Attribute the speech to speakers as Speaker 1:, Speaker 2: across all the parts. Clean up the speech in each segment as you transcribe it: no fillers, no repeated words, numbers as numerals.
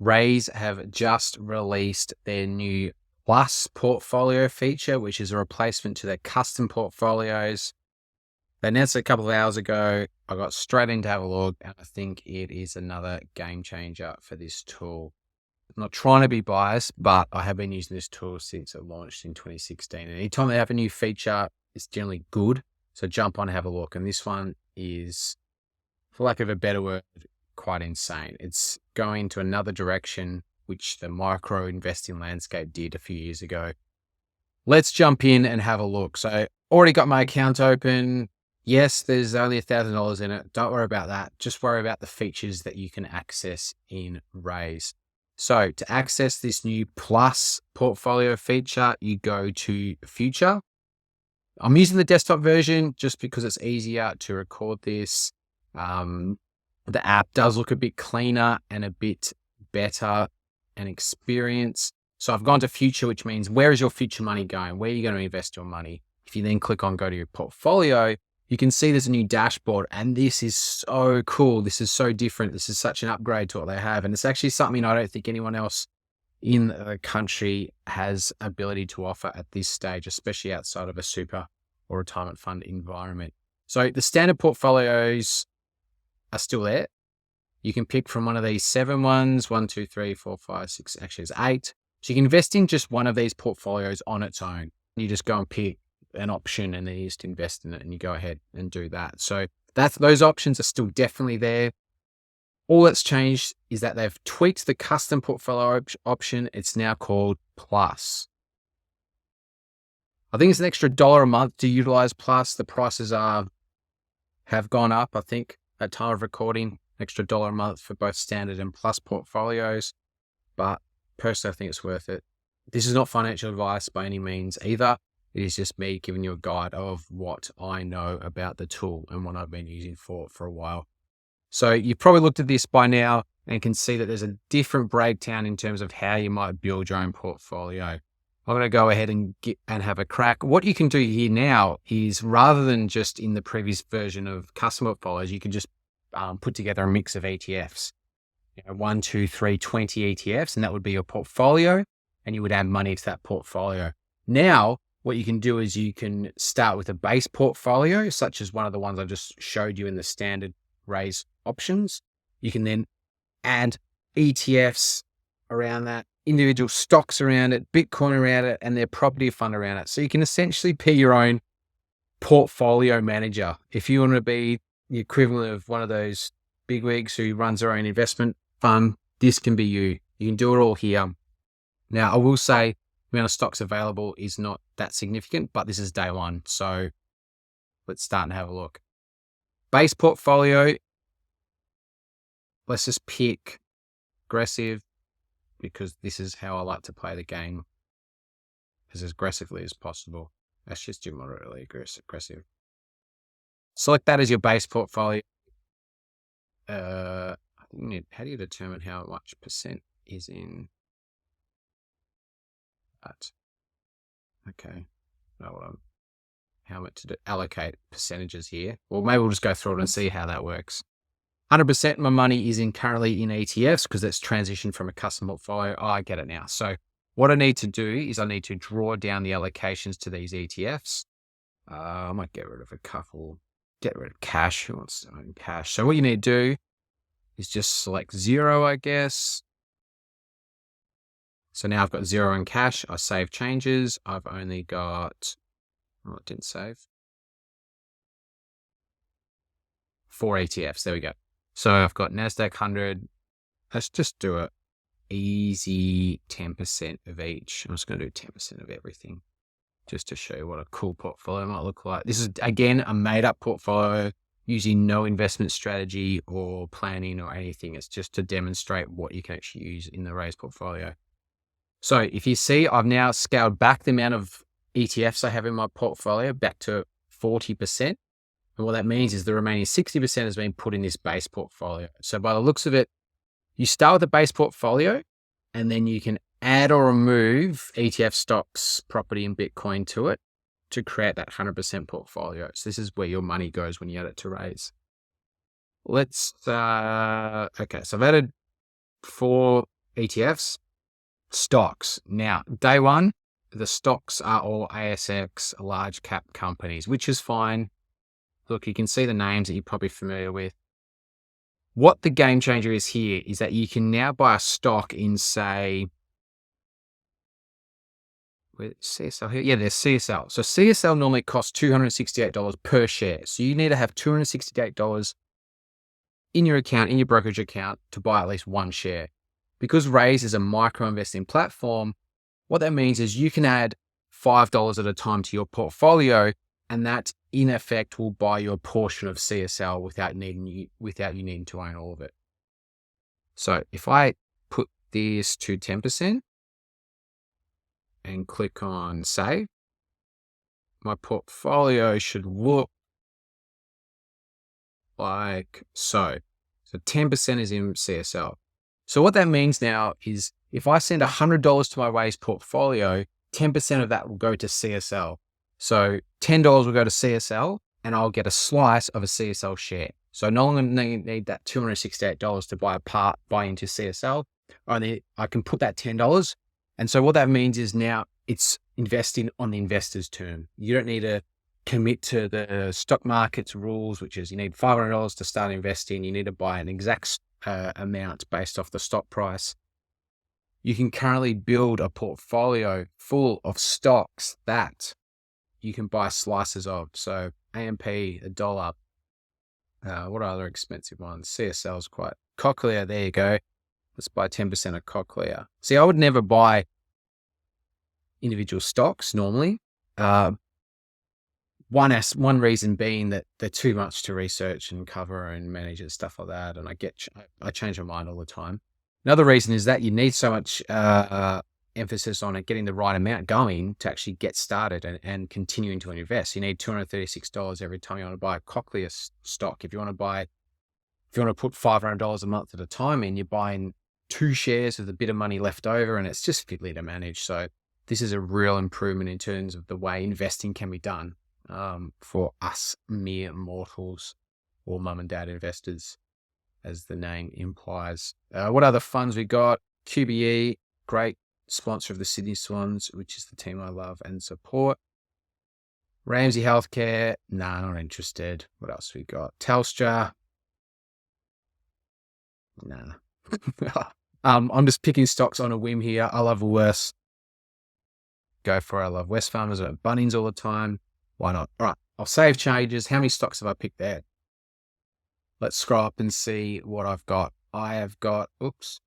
Speaker 1: Raise have just released their new Plus portfolio feature, which is a replacement to their custom portfolios. They announced it a couple of hours ago. I got straight in to have a look, and I think it is another game changer for this tool. I'm not trying to be biased, but I have been using this tool since it launched in 2016. And anytime they have a new feature, it's generally good. So jump on and have a look. And this one is, for lack of a better word, quite insane. It's going to another direction, which the micro investing landscape did a few years ago. Let's jump in and have a look. So already got my account open. Yes, there's only $1,000 in it. Don't worry about that. Just worry about the features that you can access in Raise. So to access this new Plus portfolio feature, you go to Future. I'm using the desktop version just because it's easier to record this. The app does look a bit cleaner and a bit better and experience. So I've gone to Future, which means where is your future money going? Where are you going to invest your money? If you then click on go to your portfolio, you can see there's a new dashboard, and this is so cool. This is so different. This is such an upgrade to what they have. And it's actually something I don't think anyone else in the country has ability to offer at this stage, especially outside of a super or retirement fund environment. So the standard portfolios are still there. You can pick from one of these 7 ones, 1, 2, 3, 4, 5, 6, actually it's 8. So you can invest in just one of these portfolios on its own. You just go and pick an option and then you just invest in it and you go ahead and do that. So those options are still definitely there. All that's changed is that they've tweaked the custom portfolio option. It's now called Plus. I think it's an extra $1 a month to utilize Plus. The prices have gone up, I think, at time of recording, extra $1 a month for both standard and Plus portfolios. But personally, I think it's worth it. This is not financial advice by any means either. It is just me giving you a guide of what I know about the tool and what I've been using for a while. So you've probably looked at this by now and can see that there's a different breakdown in terms of how you might build your own portfolio. I'm going to go ahead and have a crack. What you can do here now is, rather than just in the previous version of custom portfolios, you can just put together a mix of ETFs. 1, 2, 3, 20 ETFs, and that would be your portfolio, and you would add money to that portfolio. Now, what you can do is you can start with a base portfolio, such as one of the ones I just showed you in the standard Raise options. You can then add ETFs around that, individual stocks around it, Bitcoin around it, and their property fund around it. So you can essentially be your own portfolio manager. If you want to be the equivalent of one of those bigwigs who runs their own investment fund, this can be you. You can do it all here. Now, I will say the amount of stocks available is not that significant, but this is day one. So let's start and have a look. Base portfolio. Let's just pick aggressive, because this is how I like to play the game, as aggressively as possible. Let's just do moderately aggressive. Select that as your base portfolio. How do you determine how much percent is in that? Okay. How much to allocate percentages here? Well, maybe we'll just go through it and see how that works. 100% of my money is currently in ETFs because that's transitioned from a custom portfolio. Oh, I get it now. So what I need to do is I need to draw down the allocations to these ETFs. I might get rid of a couple. Get rid of cash. Who wants to own cash? So what you need to do is just select 0, I guess. So now I've got 0 in cash. I save changes. I've only got, it didn't save. 4 ETFs. There we go. So I've got NASDAQ 100. Let's just do it. Easy 10% of each. I'm just going to do 10% of everything just to show you what a cool portfolio might look like. This is, again, a made up portfolio using no investment strategy or planning or anything. It's just to demonstrate what you can actually use in the Raise portfolio. So if you see, I've now scaled back the amount of ETFs I have in my portfolio back to 40%. And what that means is the remaining 60% has been put in this base portfolio. So by the looks of it, you start with a base portfolio and then you can add or remove ETF stocks, property, and Bitcoin to it to create that 100% portfolio. So this is where your money goes when you add it to Raise. Okay, so I've added 4 ETFs, stocks. Now, day one, the stocks are all ASX large cap companies, which is fine. Look, you can see the names that you're probably familiar with. What the game changer is here is that you can now buy a stock in, say, with CSL here. Yeah, there's CSL. So CSL normally costs $268 per share. So you need to have $268 in your account, in your brokerage account, to buy at least one share. Because Raise is a micro investing platform, what that means is you can add $5 at a time to your portfolio, and that in effect will buy you a portion of CSL without you needing to own all of it. So if I put this to 10% and click on save, my portfolio should look like so. So 10% is in CSL. So what that means now is if I send $100 to my Raise portfolio, 10% of that will go to CSL. So $10 will go to CSL and I'll get a slice of a CSL share. So I no longer need that $268 to buy into CSL. I can put that $10. And so what that means is now it's investing on the investor's term. You don't need to commit to the stock market's rules, which is you need $500 to start investing. You need to buy an exact amount based off the stock price. You can currently build a portfolio full of stocks that you can buy slices of. So AMP, $1. What are other expensive ones? CSL is quite. Cochlear, there you go. Let's buy 10% of Cochlear. See, I would never buy individual stocks normally. One reason being that they're too much to research and cover and manage and stuff like that. And I change my mind all the time. Another reason is that you need so much emphasis on it, getting the right amount going to actually get started and continuing to invest. You need $236 every time you want to buy a Cochlear stock. If you want to put $500 a month at a time in, you're buying 2 shares with a bit of money left over, and it's just fiddly to manage. So this is a real improvement in terms of the way investing can be done for us mere mortals or mum and dad investors, as the name implies. What other funds we got? QBE, great sponsor of the Sydney Swans, which is the team I love and support. Ramsay Healthcare, nah, not interested. What else we got? Telstra, nah. I'm just picking stocks on a whim here. I love Woolworths. Go for it. I love Wesfarmers or Bunnings all the time. Why not? All right, I'll save changes. How many stocks have I picked there? Let's scroll up and see what I've got. I have got, oops.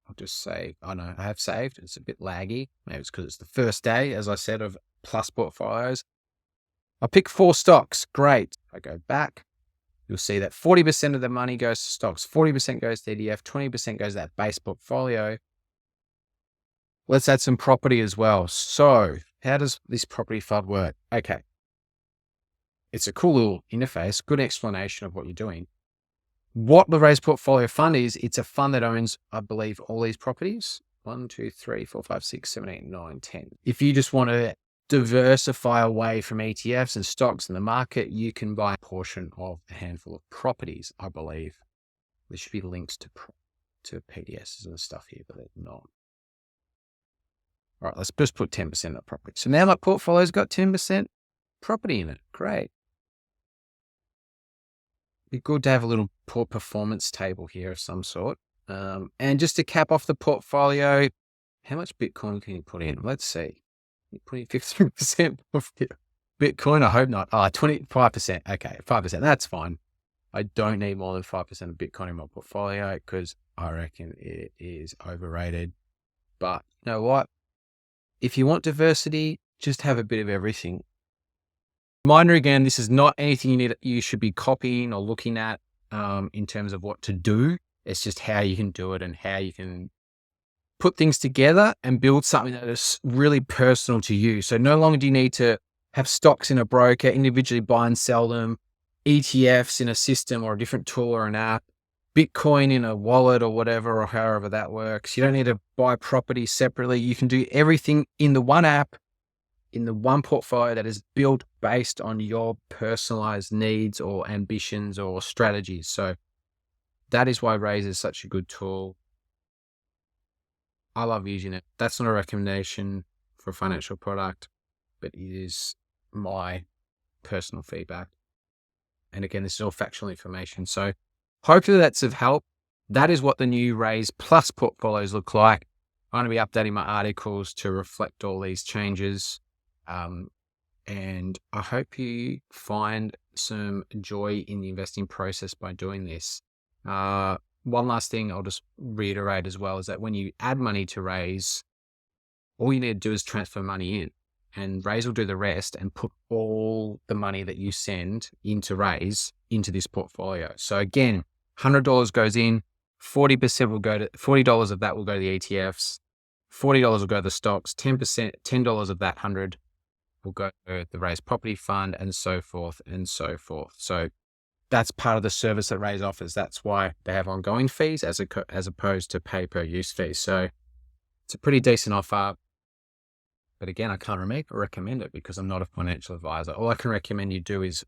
Speaker 1: I'll just say, I know I have saved. It's a bit laggy. Maybe it's because it's the first day, as I said, of Plus portfolios. I picked 4 stocks. Great. If I go back, you'll see that 40% of the money goes to stocks, 40% goes to ETF, 20% goes to that base portfolio. Let's add some property as well. So how does this property fund work? Okay. It's a cool little interface, good explanation of what you're doing. What the Raise Portfolio Fund is, it's a fund that owns, I believe, all these properties. 1, 2, 3, 4, 5, 6, 7, 8, 9, 10. If you just want to diversify away from ETFs and stocks in the market, you can buy a portion of a handful of properties, I believe. There should be links to PDSs and stuff here, but they're not. All right, let's just put 10% of property. So now my portfolio's got 10% property in it. Great. Be good to have a little poor performance table here of some sort. And just to cap off the portfolio, how much Bitcoin can you put in? Let's see. You put in 15% of Bitcoin. I hope not. 25%. Okay, 5%. That's fine. I don't need more than 5% of Bitcoin in my portfolio because I reckon it is overrated. But you know what? If you want diversity, just have a bit of everything. Reminder again, this is not anything you should be copying or looking at in terms of what to do. It's just how you can do it and how you can put things together and build something that is really personal to you. So no longer do you need to have stocks in a broker, individually buy and sell them, ETFs in a system or a different tool or an app, Bitcoin in a wallet or whatever, or however that works. You don't need to buy property separately. You can do everything in the one app, in the one portfolio that is built based on your personalized needs or ambitions or strategies. So that is why Raise is such a good tool. I love using it. That's not a recommendation for a financial product, but it is my personal feedback. And again, this is all factual information. So hopefully that's of help. That is what the new Raise Plus portfolios look like. I'm going to be updating my articles to reflect all these changes. And I hope you find some joy in the investing process by doing this. One last thing I'll just reiterate as well is that when you add money to Raise, all you need to do is transfer money in, and Raise will do the rest and put all the money that you send into Raise into this portfolio. So again, $100 goes in, 40% will go to $40 of that will go to the ETFs, $40 will go to the stocks, 10% of that 100 will go to the Raise Property Fund, and so forth and so forth. So that's part of the service that Raise offers. That's why they have ongoing fees as opposed to pay-per-use fees. So it's a pretty decent offer. But again, I can't recommend it because I'm not a financial advisor. All I can recommend you do is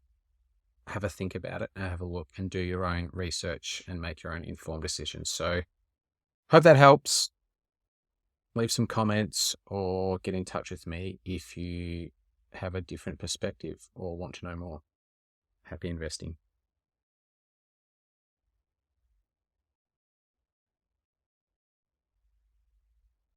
Speaker 1: have a think about it and have a look and do your own research and make your own informed decisions. So hope that helps. Leave some comments or get in touch with me if you have a different perspective or want to know more. Happy investing.